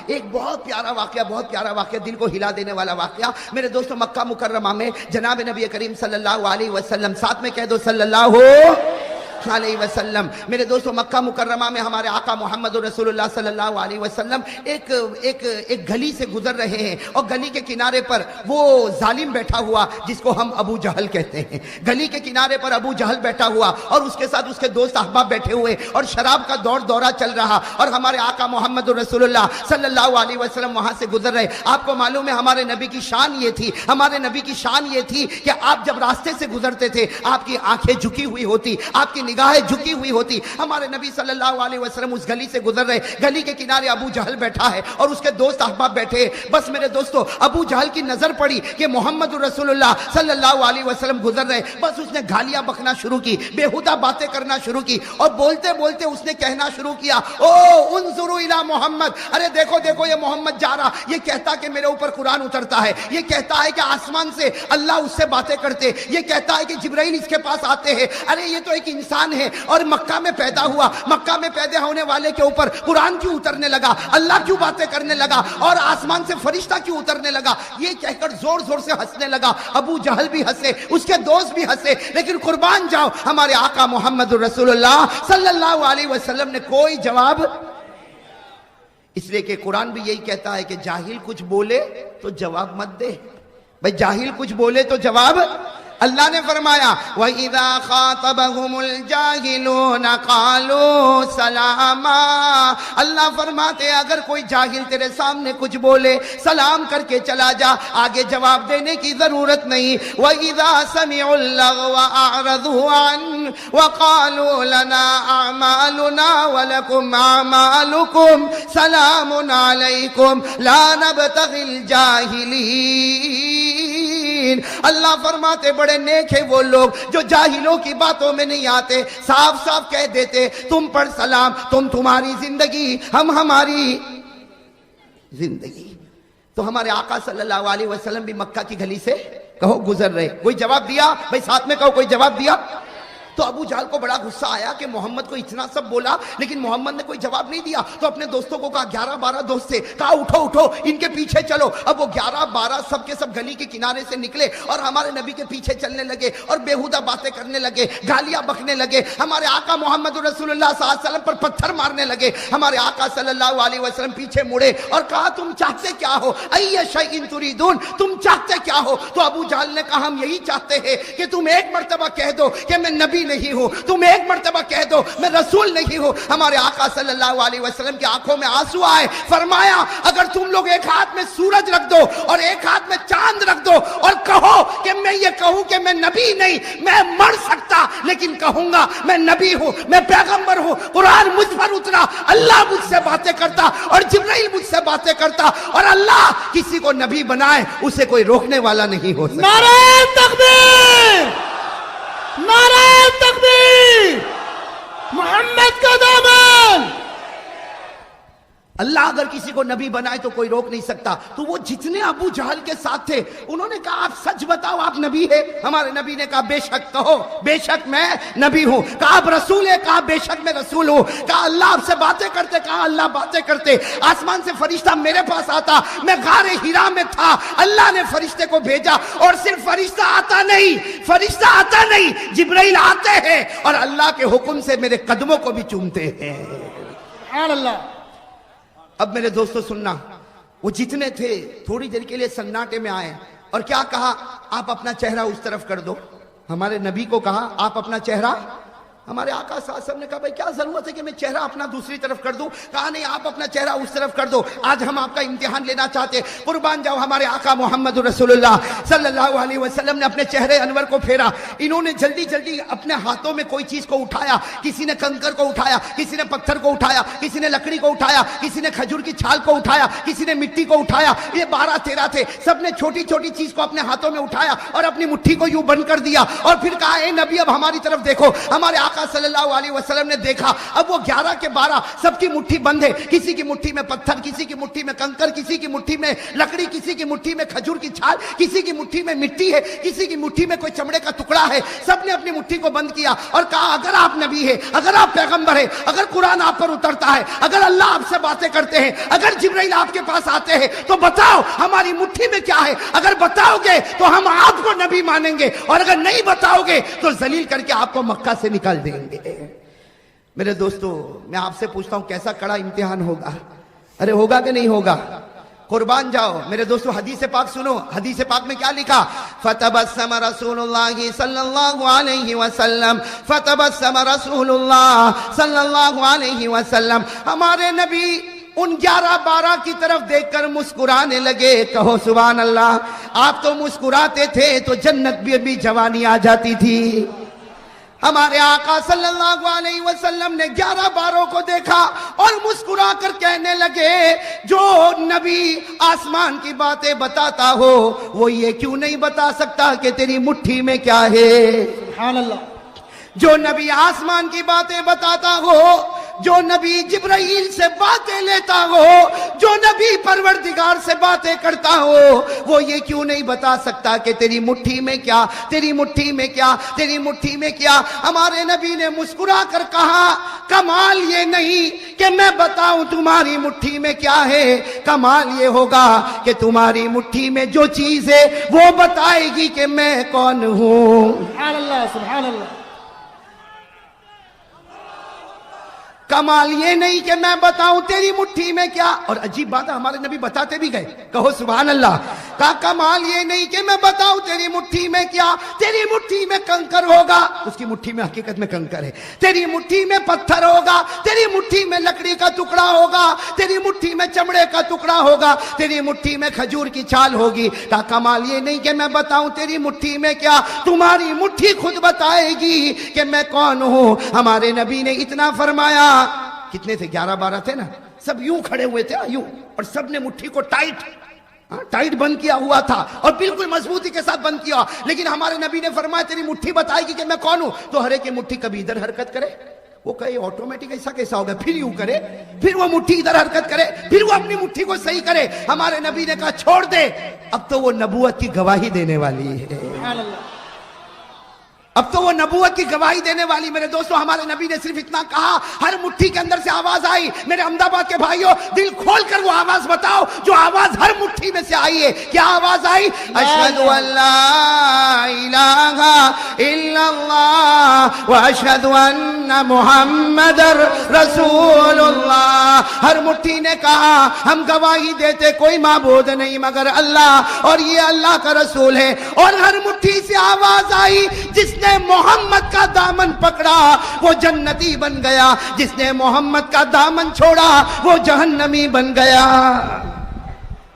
ایک بہت پیارا واقعہ دل کو ہلا دینے والا واقعہ میرے دوستوں، مکہ مکرمہ میں جناب نبی کریم صلی اللہ علیہ وسلم، ساتھ میں کہہ دو صلی اللہ علیہ وسلم، میرے دوستوں مکہ مکرمہ میں ہمارے آقا محمد رسول اللہ صلی اللہ علیہ وسلم ایک گلی سے گزر رہے ہیں، اور گلی کے کنارے پر وہ ظالم بیٹھا ہوا جس کو ہم ابو جہل کہتے ہیں، گلی کے کنارے پر ابو جہل بیٹھا ہوا اور اس کے ساتھ اس کے دوست احباب بیٹھے ہوئے، اور شراب کا دورہ چل رہا، اور ہمارے آقا محمد رسول اللہ صلی اللہ علیہ وسلم وہاں سے گزر رہے۔ آپ کو معلوم ہے ہمارے نبی کی شان یہ تھی کہ آپ جب راستے سے گزرتے تھے آپ کی آنکھیں جھکی ہوئی ہوتی، آپ کی نگاہیں جھکی ہوئی ہوتی۔ ہمارے نبی صلی اللہ علیہ وسلم اس گلی سے گزر رہے، گلی کے کنارے ابو جہل بیٹھا ہے اور اس کے دوست احباب بیٹھے ہیں۔ بس میرے دوستو ابو جہل کی نظر پڑی کہ محمد رسول اللہ صلی اللہ علیہ وسلم گزر رہے، بس اس نے گالیاں بکنا شروع کی، بےہودہ باتیں کرنا شروع کی، اور بولتے بولتے اس نے کہنا شروع کیا، او انظروا الی محمد، ارے دیکھو دیکھو یہ محمد جا رہا، یہ کہتا کہ میرے اوپر قرآن اترتا ہے، یہ کہتا ہے کہ آسمان سے اللہ اس سے باتیں کرتے، یہ کہتا ہے کہ جبرائیل اس کے پاس آتے ہیں، ارے یہ تو ایک انسان ہے اور مکہ میں پیدا ہوا، مکہ میں پیدا ہونے والے کے اوپر قرآن کیوں اترنے لگا، اللہ کیوں باتیں کرنے لگا، اور آسمان سے فرشتہ کیوں اترنے لگا، یہ کہہ کر زور زور سے ہنسنے لگا۔ ابو جہل بھی ہنسے، اس کے دوست بھی ہنسے، لیکن قربان جاؤ ہمارے آقا محمد رسول اللہ صلی اللہ علیہ وسلم نے کوئی جواب، اس لیے کہ قرآن بھی یہی کہتا ہے کہ جاہل کچھ بولے تو جواب مت دے، بھئی جاہل کچھ بولے تو جواب۔ اللہ نے فرمایا وَإِذَا خَاطَبَهُمُ الْجَاهِلُونَ قَالُوا سَلَامًا، اللہ فرماتے اگر کوئی جاہل تیرے سامنے کچھ بولے سلام کر کے چلا جا، آگے جواب دینے کی ضرورت نہیں۔ وَإِذَا سَمِعُوا اللَّغْوَ أَعْرَضُوا عَنْهُ وَقَالُوا لَنَا أَعْمَالُنَا وَلَكُمْ أَعْمَالُكُمْ سَلَامٌ عَلَيْكُمْ لَا نَبْتَغِي الْجَاهِلِينَ۔ اللہ فرماتے بڑے نیک ہیں وہ لوگ جو جاہلوں کی باتوں میں نہیں آتے، صاف صاف کہہ دیتے تم پر سلام، تم تمہاری زندگی ہم ہماری زندگی۔ تو ہمارے آقا صلی اللہ علیہ وسلم بھی مکہ کی گلی سے کہو گزر رہے، کوئی جواب دیا؟ بھئی ساتھ میں کہو کوئی جواب دیا؟ تو ابو جہل کو بڑا غصہ آیا کہ محمد کو اتنا سب بولا لیکن محمد نے کوئی جواب نہیں دیا، تو اپنے دوستوں کو کہا، 11-12 دوست سے کہا اٹھو اٹھو ان کے پیچھے چلو۔ اب وہ 11-12 سب کے سب گلی کے کنارے سے نکلے اور ہمارے نبی کے پیچھے چلنے لگے اور بےہودہ باتیں کرنے لگے، گالیاں بکنے لگے، ہمارے آقا محمد رسول اللہ صلی اللہ علیہ وسلم پر پتھر مارنے لگے۔ ہمارے آقا صلی اللہ علیہ وسلم پیچھے مڑے اور کہا تم چاہتے کیا ہو، ای شیء تریدون، تم چاہتے کیا ہو؟ تو ابو جہل نے کہا ہم یہی چاہتے ہیں کہ تم ایک مرتبہ کہہ دو کہ میں نبی نہیں ہوں، تم ایک مرتبہ کہہ دو میں رسول نہیں ہوں۔ ہمارے آقا صلی اللہ علیہ وسلم کی آنکھوں میں آنسو آئے، فرمایا اگر تم لوگ ایک ہاتھ میں سورج رکھ دو اور ایک ہاتھ میں چاند رکھ دو اور کہو کہ میں یہ کہوں کہ میں نبی نہیں، میں مر سکتا لیکن کہوں گا میں نبی ہوں، میں پیغمبر ہوں، قرآن مجھ پر اترا، اللہ مجھ سے باتیں کرتا اور جبرائیل مجھ سے باتیں کرتا، اور اللہ کسی کو نبی بنائے اسے کوئی روکنے والا نہیں ہو سکتا۔ نعرہ تکبیر، نعرہ تکبیر، محمد کا دامن۔ اللہ اگر کسی کو نبی بنائے تو کوئی روک نہیں سکتا۔ تو وہ جتنے ابو جہل کے ساتھ تھے انہوں نے کہا آپ سچ بتاؤ آپ نبی ہے؟ ہمارے نبی نے کہا بے شک کہو، بے شک میں نبی ہوں۔ کہا آپ رسول ہے؟ کہا بے شک میں رسول ہوں۔ کہا اللہ آپ سے باتیں کرتے؟ کہا اللہ باتیں کرتے۔ آسمان سے فرشتہ میرے پاس آتا، میں غار حرا میں تھا، اللہ نے فرشتے کو بھیجا، اور صرف فرشتہ آتا نہیں جبرائیل آتے ہیں اور اللہ کے حکم سے میرے قدموں کو بھی چومتے ہیں۔ سبحان اللہ۔ اب میرے دوستو سننا، وہ جتنے تھے تھوڑی دیر کے لیے سناٹے میں آئے اور کیا کہا، آپ اپنا چہرہ اس طرف کر دو۔ ہمارے نبی کو کہا آپ اپنا چہرہ، ہمارے آقا صلی اللہ علیہ وسلم نے کہا بھائی کیا ضرورت ہے کہ میں چہرہ اپنا دوسری طرف کر دوں؟ کہا نہیں آپ اپنا چہرہ اس طرف کر دو، آج ہم آپ کا امتحان لینا چاہتے۔ قربان جاؤ ہمارے آقا محمد رسول اللہ صلی اللہ علیہ وسلم نے اپنے چہرے انور کو پھیرا، انہوں نے جلدی جلدی اپنے ہاتھوں میں کوئی چیز کو اٹھایا، کسی نے کنکر کو اٹھایا، کسی نے پتھر کو اٹھایا، کسی نے لکڑی کو اٹھایا، کسی نے کھجور کی چھال کو اٹھایا، کسی نے مٹی کو اٹھایا۔ یہ 12-13 تھے، سب نے چھوٹی چھوٹی چیز کو اپنے ہاتھوں میں اٹھایا اور اپنی مٹھی کو یوں بند کر دیا اور پھر کہا اے نبی اب ہماری طرف دیکھو۔ ہمارے آقا آقا صلی اللہ علیہ وسلم نے دیکھا اب وہ 11 کے 12 سب کی مٹھی بند ہے، کسی کی مٹھی میں پتھر، کسی کی مٹھی میں کنکر، کسی کی مٹھی میں لکڑی، کسی کی مٹھی میں کھجور کی چھال، کسی کی مٹھی میں مٹی ہے، کسی کی مٹھی میں کوئی چمڑے کا ٹکڑا ہے. سب نے اپنی مٹھی کو بند کیا اور کہا اگر آپ نبی ہے، اگر آپ پیغمبر ہے، اگر قرآن آپ پر اترتا ہے، اگر اللہ آپ سے باتیں کرتے ہیں، اگر جبرائیل آپ کے پاس آتے ہیں تو بتاؤ ہماری مٹھی میں کیا ہے. اگر بتاؤ گے تو ہم آپ کو نبی مانیں گے، اور اگر نہیں بتاؤ گے تو ذلیل کر کے آپ کو مکہ سے نکال دیں گے. میرے دوستو میں آپ سے پوچھتا ہوں کیسا کڑا امتحان ہوگا؟ ارے ہوگا کہ نہیں ہوگا؟ قربان جاؤ. میرے دوستو حدیث پاک سنو، حدیث پاک میں کیا لکھا؟ فتبسم رسول اللہ صلی اللہ علیہ وسلم، فتبسم رسول اللہ صلی اللہ علیہ وسلم. ہمارے نبی ان 11-12 کی طرف دیکھ کر مسکرانے لگے. کہو سبحان اللہ. آپ تو مسکراتے تھے تو جنت بھی جوانی آ جاتی تھی. ہمارے آقا صلی اللہ علیہ وسلم نے 11-12 کو دیکھا اور مسکرا کر کہنے لگے جو نبی آسمان کی باتیں بتاتا ہو وہ یہ کیوں نہیں بتا سکتا کہ تیری مٹھی میں کیا ہے؟ سبحان اللہ. جو نبی آسمان کی باتیں بتاتا ہو، جو نبی جبرائیل سے باتیں لیتا ہو، جو نبی پروردگار سے باتیں کرتا ہو، وہ یہ کیوں نہیں بتا سکتا کہ تیری مٹھی میں کیا، تیری مٹھی میں کیا، تیری مٹھی میں کیا؟ ہمارے نبی نے مسکرا کر کہا کمال یہ نہیں کہ میں بتاؤں تمہاری مٹھی میں کیا ہے، کمال یہ ہوگا کہ تمہاری مٹھی میں جو چیز ہے وہ بتائے گی کہ میں کون ہوں. سبحان اللہ. سبحان اللہ. کمال یہ نہیں کہ میں بتاؤں تیری مٹھی میں کیا. اور عجیب بات ہے ہمارے نبی بتاتے بھی گئے. کہو سبحان اللہ. کہا کمال یہ نہیں کہ میں بتاؤں تیری مٹھی میں کیا، تیری مٹھی میں کنکر ہوگا، اس کی مٹھی میں حقیقت میں کنکر ہے. تیری مٹھی میں پتھر ہوگا، تیری مٹھی میں لکڑی کا ٹکڑا ہوگا، تیری مٹھی میں چمڑے کا ٹکڑا ہوگا، تیری مٹھی میں کھجور کی چھال ہوگی. کہا کمال یہ نہیں کہ میں بتاؤں تیری مٹھی میں کیا، تمہاری مٹھی خود بتائے گی کہ میں کون ہوں. ہمارے نبی نے اتنا فرمایا. کتنے تھے؟ 11-12 تھے نا. سب یوں کھڑے ہوئے تھے یوں، اور سب نے مٹھی کو ٹائٹ بند کیا ہوا تھا اور بالکل مضبوطی کے ساتھ بند کیا. لیکن ہمارے نبی نے فرمایا تیری مٹھی بتائے گی کہ میں کون ہوں. تو ہر ایک کی مٹھی کبھی ادھر حرکت کرے، وہ کہے آٹومیٹک ایسا کیسا ہوگا، پھر یوں کرے، پھر وہ مٹھی ادھر حرکت کرے، پھر وہ اپنی مٹھی کو صحیح کرے. ہمارے نبی نے کہا چھوڑ دے، اب تو وہ نبوت کی گواہی دینے والی ہے. سبحان اللہ. اب تو وہ نبوت کی گواہی دینے والی. میرے دوستو ہمارے نبی نے صرف اتنا کہا، ہر مٹھی کے اندر سے آواز آئی. میرے احمد آباد کے بھائیوں دل کھول کر وہ آواز بتاؤ جو آواز ہر مٹھی میں سے آئی ہے. کیا آواز آئی؟ اشہد ان لا الہ الا اللہ واشہد ان محمد رسول اللہ. ہر مٹھی نے کہا ہم گواہی دیتے کوئی معبود نہیں مگر اللہ، اور یہ اللہ کا رسول ہے. اور ہر مٹھی سے آواز آئی جس نے محمد کا دامن پکڑا وہ جنتی بن گیا، جس نے محمد کا دامن چھوڑا وہ جہنمی بن گیا.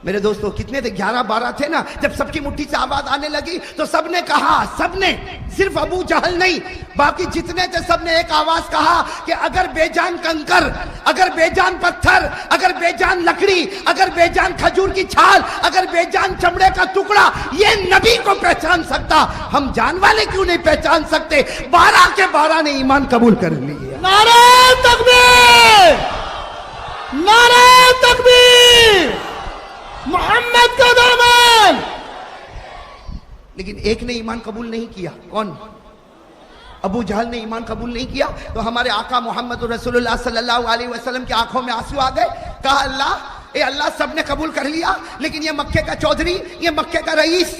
میرے دوستو کتنے تھے؟ 11-12 تھے نا. جب سب کی مٹھی سے آواز آنے لگی تو سب نے کہا، سب نے، صرف ابو جہل نہیں باقی جتنے تھے سب نے ایک آواز کہا کہ اگر بے جان کنکر، اگر بے جان پتھر، اگر بے جان لکڑی، اگر بے جان کھجور کی چھال، اگر بے جان چمڑے کا ٹکڑا یہ نبی کو پہچان سکتا، ہم جان والے کیوں نہیں پہچان سکتے؟ 12 کے 12 نے ایمان قبول کر لیا. نعرہ تکبیر. نعرہ تکبیر. محمد کا دامن. لیکن ایک نے ایمان قبول نہیں کیا. کون؟ ابو جہل نے ایمان قبول نہیں کیا. تو ہمارے آقا محمد رسول اللہ صلی اللہ علیہ وسلم کی آنکھوں میں آنسو آ گئے. کہا اللہ، اے اللہ سب نے قبول کر لیا لیکن یہ مکے کا چودھری، یہ مکے کا رئیس،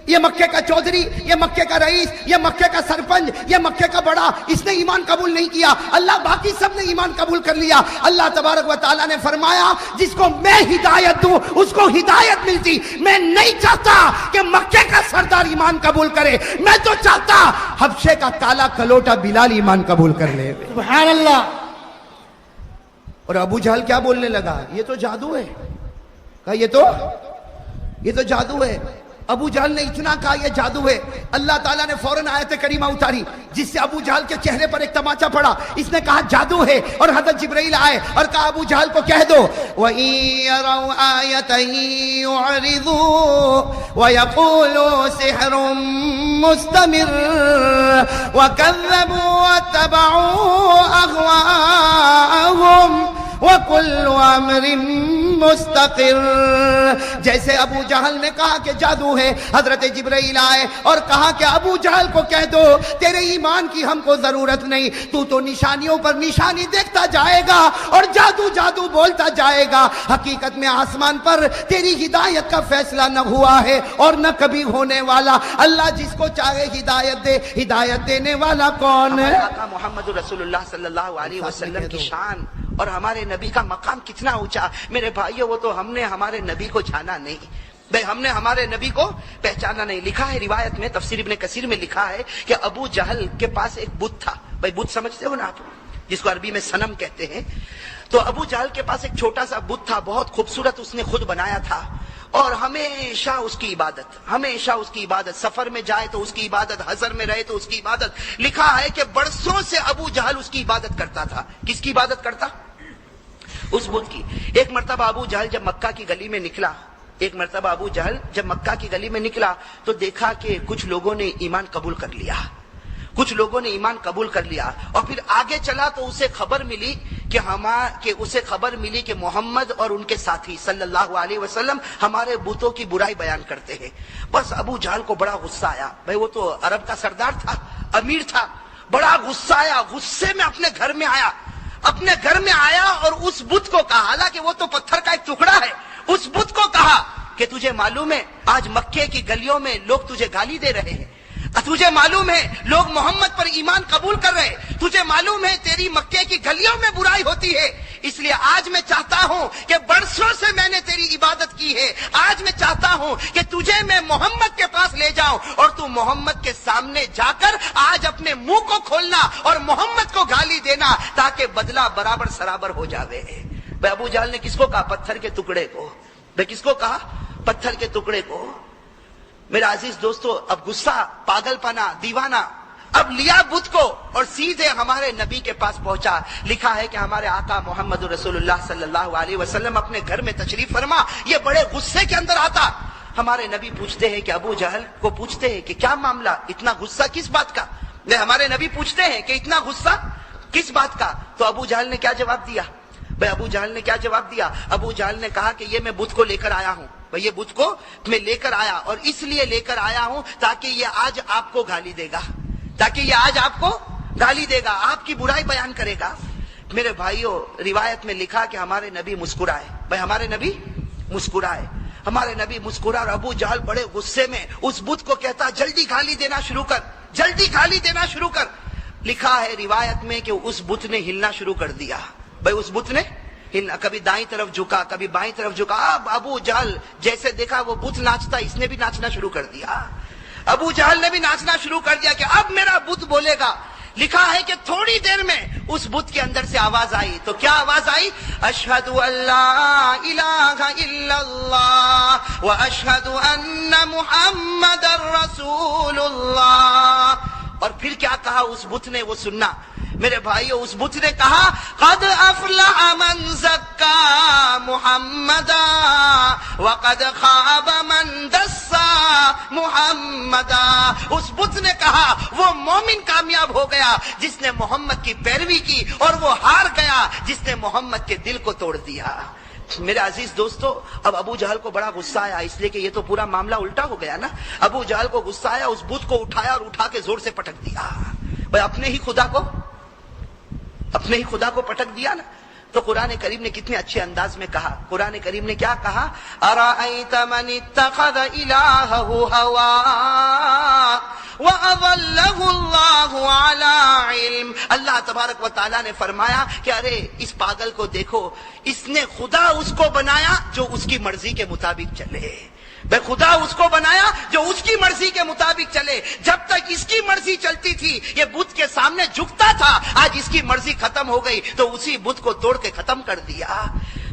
یہ مکے کا چودھری، یہ مکے کا رئیس، یہ مکے کا سرپنچ، یہ مکے کا بڑا، اس نے ایمان قبول نہیں کیا. اللہ باقی سب نے ایمان قبول کر لیا. اللہ تبارک و تعالیٰ نے فرمایا جس کو میں ہدایت دوں اس کو ہدایت ملتی. میں نہیں چاہتا کہ مکے کا سردار ایمان قبول کرے، میں تو چاہتا حبشے کا کالا کلوٹا بلال ایمان قبول کر لے. سبحان اللہ. اور ابو جہل کیا بولنے لگا؟ یہ تو جادو ہے. کہا یہ تو جادو ہے. ابو جہل نے اتنا کہا یہ جادو ہے، اللہ تعالیٰ نے فوراً آیت کریمہ اتاری جس سے ابو جہل کے چہرے پر ایک تماچا پڑا. اس نے کہا جادو ہے، اور حضرت جبرائیل آئے اور کہا ابو جہل کو کہہ دو وَإِن يَرَوْا آيَةً يُعْرِضُوا وَيَقُولُوا سِحْرٌ مُسْتَمِرٌّ وَكَذَّبُوا وَاتَّبَعُوا أَهْوَاءَهُمْ وَكُلُّ أَمْرٍ مستقر. جیسے ابو جہل نے کہا کہ جادو ہے، حضرت جبرائیل آئے اور کہا کہ ابو جہل کو کہہ دو تیرے ایمان کی ہم کو ضرورت نہیں، تو نشانیوں پر نشانی دیکھتا جائے گا اور جادو جادو بولتا جائے گا. حقیقت میں آسمان پر تیری ہدایت کا فیصلہ نہ ہوا ہے اور نہ کبھی ہونے والا. اللہ جس کو چاہے ہدایت دے، ہدایت دینے والا کون ہے؟ آقا محمد رسول اللہ صلی اللہ علیہ وسلم کی شان اور ہمارے نبی کا مقام کتنا اونچا. میرے بھائیو، وہ تو ہم نے ہمارے نبی کو جانا نہیں، بھائی ہم نے ہمارے نبی کو پہچانا نہیں. لکھا ہے روایت میں، تفسیر ابن کثیر میں لکھا ہے کہ ابو جہل کے پاس ایک بت تھا. بھائی بت سمجھتے ہو نا آپ، جس کو عربی میں صنم کہتے ہیں. تو ابو جہل کے پاس ایک چھوٹا سا بت تھا، بہت خوبصورت، اس نے خود بنایا تھا، اور ہمیشہ اس کی عبادت، ہمیشہ اس کی عبادت، سفر میں جائے تو اس کی عبادت، حضر میں رہے تو اس کی عبادت. لکھا ہے کہ برسوں سے ابو جہل اس کی عبادت کرتا تھا. کس کی عبادت کرتا؟ اس بت کی. ایک مرتبہ ابو جہل جب مکہ کی گلی میں نکلا، تو دیکھا کہ کچھ لوگوں نے ایمان قبول کر لیا، اور پھر آگے چلا تو اسے خبر ملی کہ محمد اور ان کے ساتھی صلی اللہ علیہ وسلم ہمارے بتوں کی برائی بیان کرتے ہیں. بس ابو جہل کو بڑا غصہ آیا. بھائی وہ تو عرب کا سردار تھا، امیر تھا، بڑا غصہ آیا. غصے میں اپنے گھر میں آیا اور اس بت کو کہا، حالانکہ وہ تو پتھر کا ایک ٹکڑا ہے، اس بت کو کہا کہ تجھے معلوم ہے آج مکے کی گلیوں میں لوگ تجھے گالی دے رہے ہیں، تجھے معلوم ہے لوگ محمد پر ایمان قبول کر رہے ہیں، تجھے معلوم ہے تیری مکے کی گلیوں میں برائی ہوتی ہے، اس لیے آج میں چاہتا ہوں کہ برسوں سے میں نے تیری عبادت کی ہے، آج میں چاہتا ہوں کہ تجھے میں محمد کے پاس لے جاؤں اور تو محمد کے سامنے جا کر آج اپنے منہ کو کھولنا اور محمد کو گالی دینا تاکہ بدلہ برابر سرابر ہو جاوے. بھائی ابو جہل نے کس کو کہا؟ پتھر کے ٹکڑے کو. بھائی کس کو کہا؟ پتھر کے ٹکڑے کو. میرا عزیز دوستو، اب غصہ، پاگل پنا، دیوانہ اب لیا بت کو اور سیدھے ہمارے نبی کے پاس پہنچا. لکھا ہے کہ ہمارے آقا محمد رسول اللہ صلی اللہ علیہ وسلم اپنے گھر میں تشریف فرما، یہ بڑے غصے کے اندر آتا. ہمارے نبی پوچھتے ہیں کہ ابو جہل کو پوچھتے ہیں کہ کیا معاملہ، اتنا غصہ کس بات کا؟ ہمارے نبی پوچھتے ہیں کہ اتنا غصہ کس بات کا؟ تو ابو جہل نے کیا جواب دیا؟ ابو جہل نے کہا کہ یہ میں بت کو لے کر آیا ہوں. یہ بت کو میں لے کر آیا اور اس لیے لے کر آیا ہوں تاکہ یہ آج آپ کو گالی دے گا، آپ کی برائی بیان کرے گا. میرے بھائیوں، روایت میں لکھا کہ ہمارے نبی مسکرائے. ہمارے نبی مسکرا اور ابو جہل بڑے غصے میں اس بت کو کہتا جلدی گالی دینا شروع کر. لکھا ہے روایت میں کہ اس بت نے ہلنا شروع کر دیا. اس بت نے کبھی دائیں طرف جھکا، کبھی بائیں طرف جھکا. اب ابو جہل جیسے دیکھا وہ بت ناچتا، اس نے بھی ناچنا شروع کر دیا. ابو جہل نے بھی ناچنا شروع کر دیا کہ اب میرا بت بولے گا. لکھا ہے کہ تھوڑی دیر میں اس بت کے اندر سے آواز آئی. تو کیا آواز آئی؟ اشہد ان لا الہ الا اللہ واشہد ان محمد رسول اللہ. اور پھر کیا کہا اس بت نے، وہ سننا میرے بھائیو. اس بت نے کہا قد افلح من زکا محمدا وقد خاب من دسا محمدا. اس بت نے کہا وہ مومن کامیاب ہو گیا جس نے محمد کی پیروی کی، اور وہ ہار گیا جس نے محمد کے دل کو توڑ دیا. میرے عزیز دوستو، اب ابو جہل کو بڑا غصہ آیا، اس لیے کہ یہ تو پورا معاملہ الٹا ہو گیا نا. ابو جہل کو غصہ آیا، اس بت کو اٹھایا اور اٹھا کے زور سے پٹک دیا. بھائی اپنے ہی خدا کو پٹک دیا نا. تو قرآن کریم نے کتنے اچھے انداز میں کہا. قرآن کریم نے کیا کہا؟ ارأیت من اتخذ الہہ ہوا وَأَضَلَّهُ اللَّهُ عَلَىٰ عِلْمٍ. اللہ تبارک و تعالیٰ نے فرمایا کہ ارے اس پاگل کو دیکھو، اس نے خدا اس کو بنایا جو اس کی مرضی کے مطابق چلے. بھائی خدا اس کو بنایا جو اس کی مرضی کے مطابق چلے. جب تک اس کی مرضی چلتی تھی یہ بت کے سامنے جھکتا تھا، آج اس کی مرضی ختم ہو گئی تو اسی بت کو توڑ کے ختم کر دیا.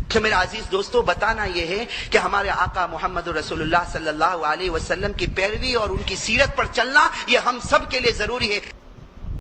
کہ میرے عزیز دوستو بتانا یہ ہے کہ ہمارے آقا محمد رسول اللہ صلی اللہ علیہ وسلم کی پیروی اور ان کی سیرت پر چلنا یہ ہم سب کے لیے ضروری ہے.